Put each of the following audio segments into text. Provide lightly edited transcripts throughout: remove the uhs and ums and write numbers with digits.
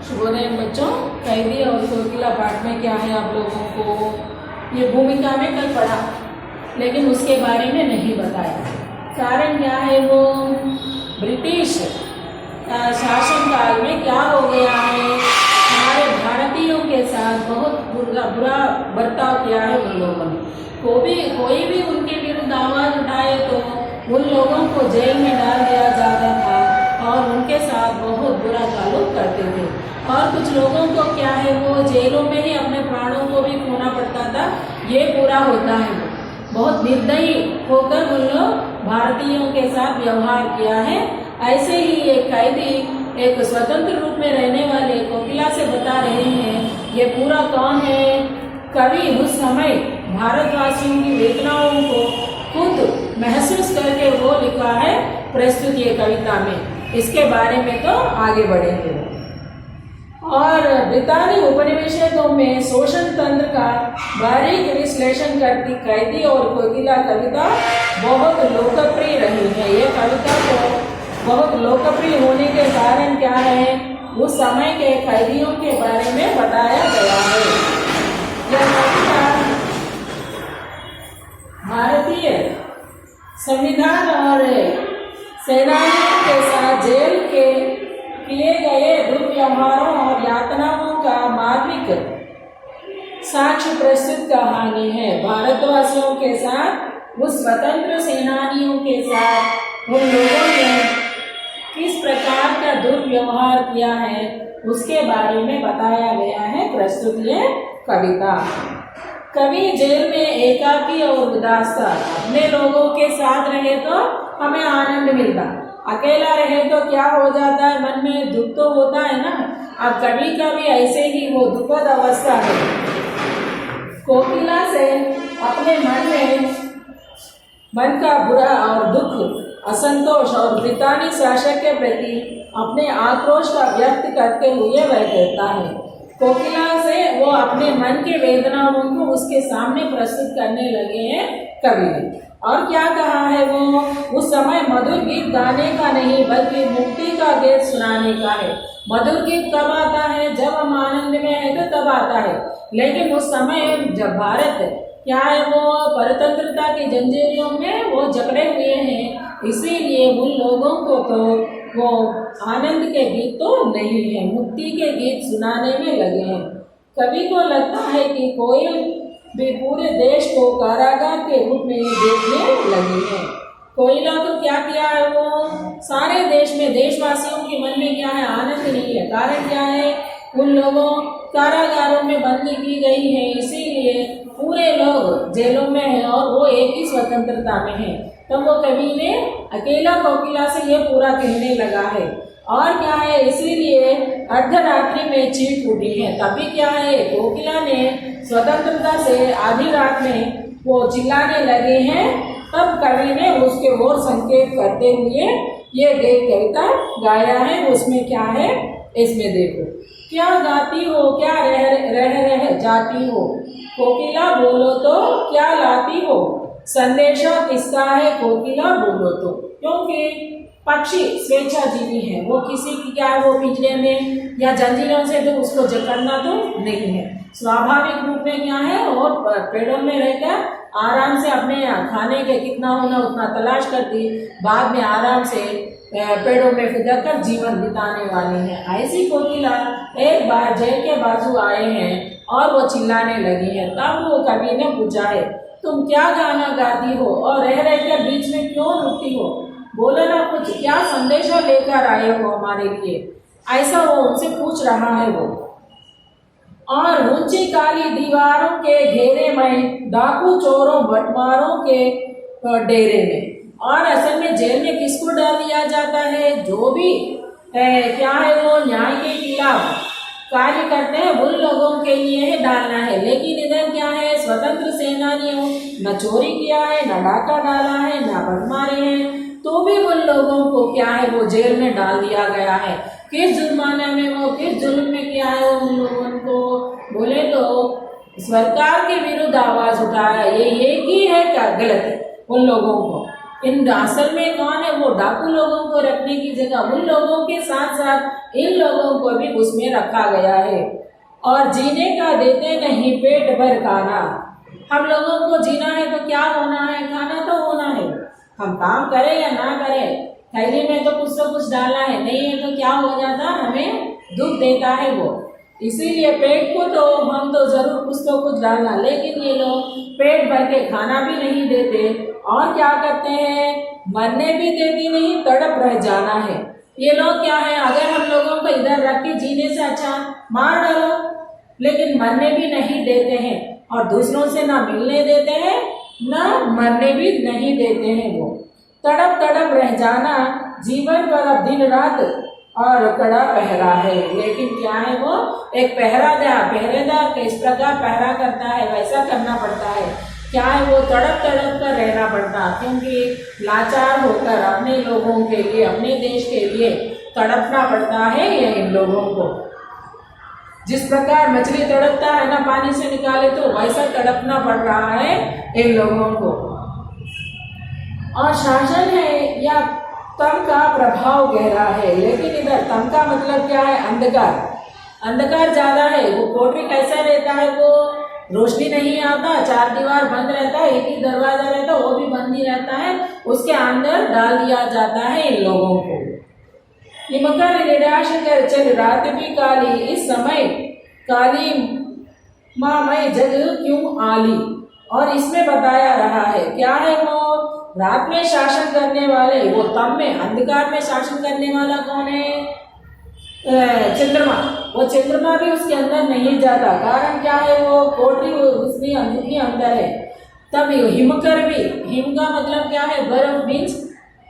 शुभोदय बच्चों। कैदी और कोकिला पाठ में क्या है आप लोगों को ये भूमिका में कल पढ़ा, लेकिन उसके बारे में नहीं बताया। कारण क्या है, वो ब्रिटिश शासन काल में क्या हो गया है, हमारे भारतीयों के साथ बहुत बुरा बर्ताव किया है उन लोगों ने। कोई भी उनके विरुद्ध आवाज उठाए तो उन लोगों को जेल में डाल दिया जाता था और उनके साथ बहुत बुरा ताल्लुक करते थे। और कुछ लोगों को क्या है, वो जेलों में ही अपने प्राणों को भी खोना पड़ता था। ये पूरा होता है, बहुत निर्दयी होकर उन लोग भारतीयों के साथ व्यवहार किया है। ऐसे ही एक कैदी एक स्वतंत्र रूप में रहने वाले कोकिला से बता रहे हैं ये पूरा कौन है। कवि उस समय भारतवासियों की वेदनाओं को खुद महसूस करके वो लिखा है प्रस्तुत ये कविता में। इसके बारे में तो आगे बढ़ेंगे। और ब्रितानी उपनिवेशों में शोषण तंत्र का बारीक विश्लेषण करती कैदी और कोकिला कविता बहुत लोकप्रिय रही है। ये कविता को बहुत लोकप्रिय होने के कारण क्या है, उस समय के कैदियों के बारे में बताया गया है। यह कविता भारतीय संविधान और सेनानियों के साथ जेल के किए गए दुर्व्यवहारों और यातनाओं का मार्मिक साक्ष्य प्रस्तुत कहानी है। भारतवासियों के साथ, उस स्वतंत्र सेनानियों के साथ उन लोगों ने किस प्रकार का दुर्व्यवहार किया है उसके बारे में बताया गया है प्रस्तुत ये कविता। कवि जेल में एकाकी और उदास था। अपने लोगों के साथ रहे तो हमें आनंद मिलता, अकेला रहे तो क्या हो जाता है, मन में दुख तो होता है ना। अब कवि का भी ऐसे ही वो दुखद अवस्था है। कोकिला से अपने मन का बुरा और दुख, असंतोष और ब्रितानी शासक के प्रति अपने आक्रोश का व्यक्त करते हुए वह कहता है। कोकिला से वो अपने मन के वेदनाओं को उसके सामने प्रस्तुत करने लगे हैं कवि ने। और क्या कहा है वो, उस समय मधुर गीत गाने का नहीं बल्कि मुक्ति का गीत सुनाने का है। मधुर गीत कब आता है, जब हम आनंद में है तो तब आता है। लेकिन उस समय जब भारत क्या है, वो परतंत्रता की जंजीरों में वो जकड़े हुए हैं, इसीलिए उन लोगों को तो वो आनंद के गीत तो नहीं है, मुक्ति के गीत सुनाने में लगे हैं। कवि को लगता है कि कोई भी पूरे देश को कारागार के रूप में देखने लगी है। कोयला तो क्या किया है, वो सारे देश में देशवासियों के मन में क्या है, आनंद नहीं है। कारण क्या है, उन लोगों कारागारों में बंदी की गई है, इसीलिए पूरे लोग जेलों में हैं और वो एक ही स्वतंत्रता में है। तो वो कवि ने अकेला कोकिला से ये पूरा कहने लगा है। और क्या है, इसीलिए अर्धरात्रि में चीख उठी है। तभी क्या है, कोकिला ने स्वतंत्रता से आधी रात में वो चिल्लाने लगे हैं। तब कवि ने उसके ओर संकेत करते हुए ये कविता गाया है। उसमें क्या है, इसमें देखो, क्या गाती हो, क्या रह जाती हो, कोकिला बोलो तो क्या लाती हो, संदेशा किसका है, कोकिला बोलो तो। क्योंकि पक्षी स्वेच्छाजीवी है, वो किसी की क्या है, वो पिंजरे में या जंजीरों से तो उसको जकड़ना तो नहीं है। स्वाभाविक रूप में क्या है, और पेड़ों में रहकर आराम से अपने खाने के कितना होना उतना तलाश करती, बाद में आराम से पेड़ों में फिदक कर जीवन बिताने वाली है। ऐसी कोकिला एक बार जेल के बाजू आए हैं और वो चिल्लाने लगी है। तब वो कवि ने पूछा है, तुम क्या गाना गाती हो और रह कर बीच में क्यों रुकती हो, बोलो ना कुछ, क्या संदेशा लेकर आए हो हमारे लिए, ऐसा वो उनसे पूछ रहा है वो। और ऊंची काली दीवारों के घेरे में, डाकू चोरों बटमारों के डेरे में। और असल में जेल में किसको डाल दिया जाता है, जो भी क्या है, वो न्याय के खिलाफ कार्य करते हैं उन लोगों के लिए ही डालना है। लेकिन इधर क्या है, स्वतंत्र सेनानियों न चोरी किया है, न डाका डाला है, न बदमारे हैं, तो भी उन लोगों को क्या है, वो जेल में डाल दिया गया है। किस जुर्माने में, वो किस जुल्म में किया है उन लोगों को, बोले तो सरकार के विरुद्ध आवाज उठाया, ये एक ही है क्या गलत उन लोगों को। इन असल में कौन है, वो डाकू लोगों को रखने की जगह उन लोगों के साथ साथ इन लोगों को भी उसमें रखा गया है। और जीने का देते नहीं पेट भर खाना। हम लोगों को जीना है तो क्या होना है, खाना तो होना है। हम काम करें या ना करें, थैली में तो कुछ डालना है, नहीं है तो क्या हो जाता, हमें दुख देता है वो। इसीलिए पेट को तो हम तो जरूर कुछ तो कुछ डालना, लेकिन ये लोग पेट भर के खाना भी नहीं देते और क्या करते हैं, मरने भी देती नहीं, तड़प रह जाना है। ये लोग क्या है, अगर हम लोगों को इधर रख के जीने से अच्छा मार डालो, लेकिन मरने भी नहीं देते हैं और दूसरों से ना मिलने देते हैं ना मरने भी नहीं देते हैं। वो तड़प तड़प रह जाना जीवन पर अब दिन रात और कड़ा पहरा है। लेकिन क्या है, वो एक पहरेदार किस प्रकार पहरा करता है वैसा करना पड़ता है। क्या है, वो तड़प तड़प कर रहना पड़ता, क्योंकि लाचार होकर अपने लोगों के लिए, अपने देश के लिए तड़पना पड़ता है। ये इन लोगों को जिस प्रकार मछली तड़पता है ना पानी से निकाले, तो वैसा तड़पना पड़ रहा है इन लोगों को। और शासन है या तम का प्रभाव गहरा है, लेकिन इधर तम का मतलब क्या है, अंधकार ज्यादा है। वो कोठरी कैसा रहता है, वो रोशनी नहीं आता, चार दीवार बंद रहता है, एक ही दरवाजा रहता है, वो भी बंद ही रहता है, उसके अंदर डाल दिया जाता है इन लोगों को। हिमकर निराश कर चल रात भी काली, इस समय काली माँ मैं जग क्यों आली। और इसमें बताया रहा है क्या है, वो रात में शासन करने वाले, वो तम में अंधकार में शासन करने वाला कौन है, चंद्रमा। वो चंद्रमा भी उसके अंदर नहीं जाता, कारण क्या है, वो कोठरी उसमें अंदर है। तब हिमकर भी, हिम का मतलब क्या है, बर्फ मीन्स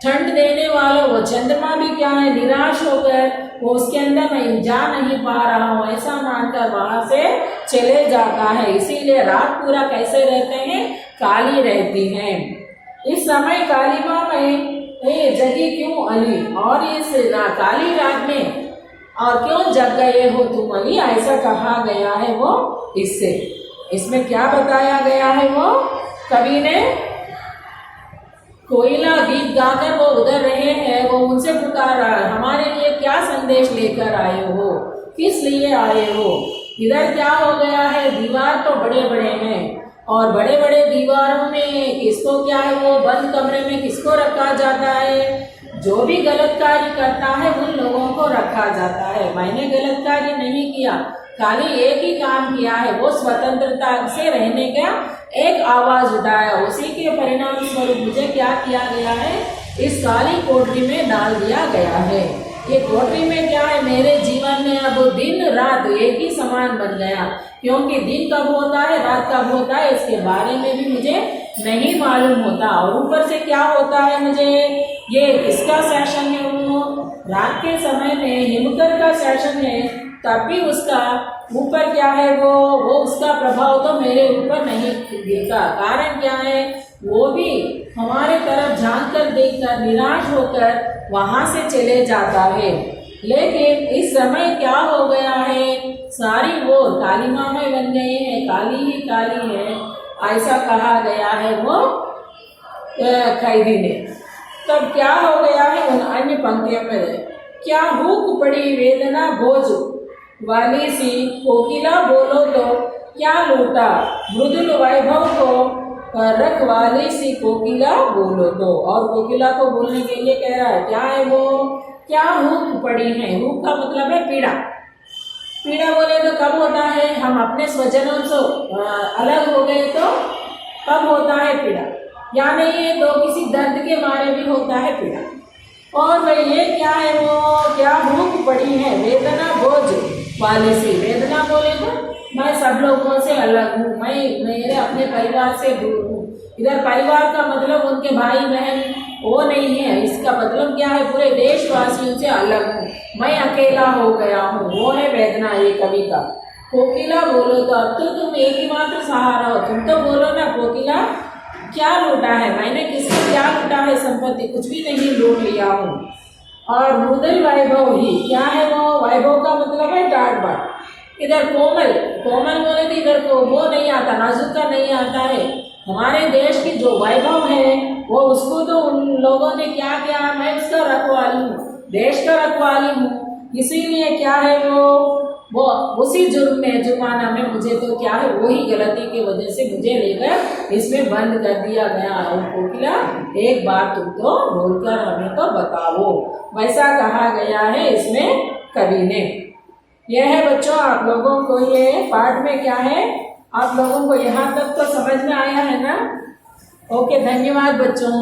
ठंड देने वाला, वो चंद्रमा भी क्या है, निराश होकर वो उसके अंदर नहीं जा नहीं पा रहा हूँ ऐसा मानकर वहां से चले जाता है। इसीलिए रात पूरा कैसे रहते हैं, काली रहती है। इस समय काली माँ में जगी क्यों अली, और इस काली रात में और क्यों जग गए हो तुम अली, ऐसा कहा गया है। वो इसमें क्या बताया गया है, वो कवि ने कोयला गीत गाकर वो उधर रहे हैं, वो उनसे पुकार रहा है, हमारे लिए क्या संदेश लेकर आए हो, किस लिए आए हो। इधर क्या हो गया है, दीवार तो बड़े बड़े हैं और बड़े बड़े दीवारों में किसको क्या है, वो बंद कमरे में किसको रखा जाता है, जो भी गलत कार्य करता है उन लोगों को रखा जाता है। मैंने गलत कार्य नहीं किया, खाली एक ही काम किया है, वो स्वतंत्रता से रहने का एक आवाज उठाया, उसी के परिणाम स्वरूप मुझे क्या किया गया है, इस काली कोठरी में डाल दिया गया है। ये कोठरी में क्या है, मेरे जीवन में अब दिन रात एक ही समान बन गया, क्योंकि दिन कब होता है रात कब होता है इसके बारे में भी मुझे नहीं मालूम होता। और ऊपर से क्या होता है, मुझे ये किसका शासन है, वो रात के समय में हिमकर का शासन है, तब भी उसका ऊपर क्या है, वो उसका प्रभाव तो मेरे ऊपर नहीं गिरता। कारण क्या है, वो भी हमारे तरफ झांक कर देखकर निराश होकर वहां से चले जाता है। लेकिन इस समय क्या हो गया है, सारी वो काली माँ बन गए हैं, काली ही काली है ऐसा कहा गया है वो कैदी ने। तब क्या हो गया है, उन अन्य पंक्तियों में क्या हुक पड़ी वेदना बोझ वाली सी कोकिला बोलो तो क्या लूटा, मृदुल वैभव को रखवाली सी कोकिला बोलो तो। और कोकिला को बोलने के लिए कह रहा है, क्या है वो, क्या हुक पड़ी है। हुक का मतलब है पीड़ा। पीड़ा बोले तो कब होता है, हम अपने स्वजनों से अलग हो गए तो कब होता है पीड़ा, या नहीं तो किसी दर्द के मारे भी होता है पीड़ा। और भाई ये क्या है, वो क्या भूख पड़ी है वेदना बोझ वाली सी। वेदना बोले तो मैं सब लोगों से अलग हूँ, मैं मेरे अपने परिवार से दूर हूँ। इधर परिवार का मतलब उनके भाई बहन वो नहीं है, इसका मतलब क्या है, पूरे देशवासियों से अलग हूँ, मैं अकेला हो गया हूँ, वो है वेदना ये कवि का। कोकिला बोलो तो अब तो तुम एक ही मात्र सहारा हो, तुम तो बोलो ना कोकिला क्या लूटा है, मैंने किसको क्या लूटा है, संपत्ति कुछ भी नहीं लूट लिया हूँ। और मृदुल वैभव ही, क्या है वो, वैभव का मतलब है डांट बाट। इधर कोमल, कोमल बोले तो इधर को वो नहीं आता, नाजुक का नहीं आता है। हमारे देश की जो वैभव है वो उसको तो उन लोगों ने क्या किया, मैं उसका रखवाली हूँ, देश का रखवाली हूँ, इसीलिए क्या है वो उसी जुर्माना में मुझे तो क्या है वही गलती की वजह से मुझे लेकर इसमें बंद कर दिया गया। और कोकिला एक बार तुम तो बोलकर हमें तो बताओ, वैसा कहा गया है इसमें कवि ने। यह है बच्चों, आप लोगों को ये पाठ में क्या है, आप लोगों को यहाँ तक तो समझ में आया है ना? ओके, धन्यवाद बच्चों।